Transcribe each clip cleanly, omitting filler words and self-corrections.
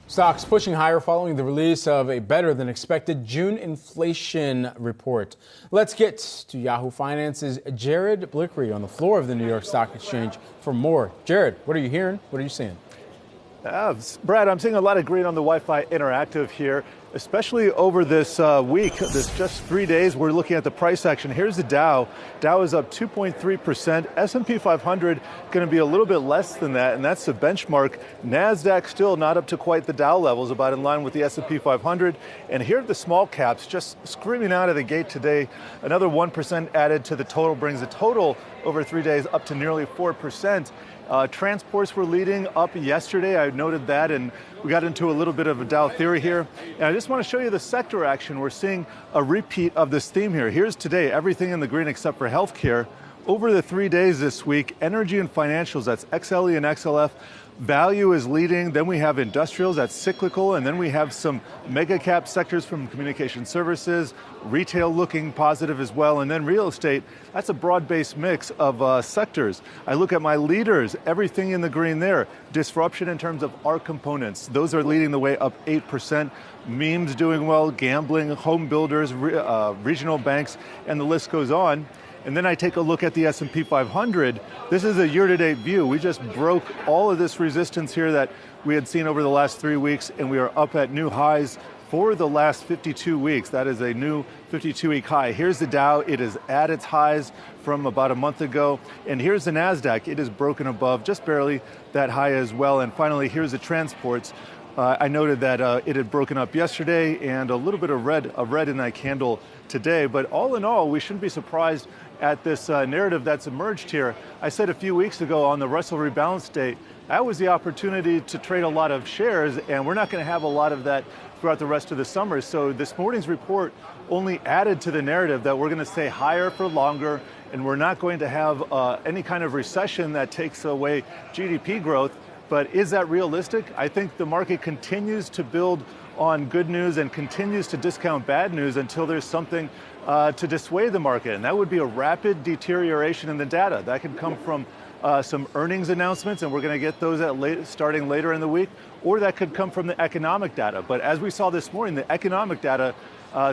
Stocks pushing higher following the release of a better than expected June inflation report. Let's get to Yahoo Finance's Jared Blikre on the floor of the New York Stock Exchange for more. Jared, what are you hearing? What are you seeing? Brad, I'm seeing a lot of green on the Wi-Fi Interactive here, especially over this week, this just 3 days. We're looking at the price action. Here's the Dow. Dow is up 2.3%. S&P 500 going to be a little bit less than that, and that's the benchmark. NASDAQ still not up to quite the Dow levels, about in line with the S&P 500. And here are the small caps just screaming out of the gate today. Another 1% added to the total brings the total over 3 days up to nearly 4%. Transports were leading up yesterday. I noted that, and we got into a little bit of a Dow theory here. And I just want to show you the sector action. We're seeing a repeat of this theme here. Here's today, everything in the green except for healthcare. Over the 3 days this week, energy and financials, that's XLE and XLF, value is leading. Then we have industrials, that's cyclical. And then we have some mega cap sectors from communication services, retail looking positive as well. And then real estate, that's a broad-based mix of sectors. I look at my leaders, everything in the green there. Disruption in terms of art components, those are leading the way up 8%. Memes doing well, gambling, home builders, regional banks, and the list goes on. And then I take a look at the S&P 500. This is a year-to-date view. We just broke all of this resistance here that we had seen over the last 3 weeks, and we are up at new highs for the last 52 weeks. That is a new 52-week high. Here's the Dow. It is at its highs from about a month ago. And here's the NASDAQ. It is broken above just barely that high as well. And finally, here's the transports. I noted that it had broken up yesterday and a little bit of red in that candle today. But all in all, we shouldn't be surprised at this narrative that's emerged here. I said a few weeks ago on the Russell rebalance date, that was the opportunity to trade a lot of shares, and we're not going to have a lot of that throughout the rest of the summer. So this morning's report only added to the narrative that we're going to stay higher for longer, and we're not going to have any kind of recession that takes away GDP growth. But is that realistic? I think the market continues to build on good news and continues to discount bad news until there's something to dissuade the market. And that would be a rapid deterioration in the data. That could come from some earnings announcements, and we're going to get those starting later in the week, or that could come from the economic data. But as we saw this morning, the economic data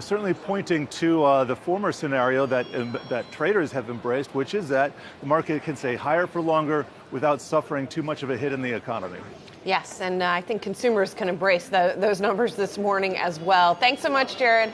certainly pointing to the former scenario that traders have embraced, which is that the market can stay higher for longer without suffering too much of a hit in the economy. Yes, and I think consumers can embrace those numbers this morning as well. Thanks so much, Jared.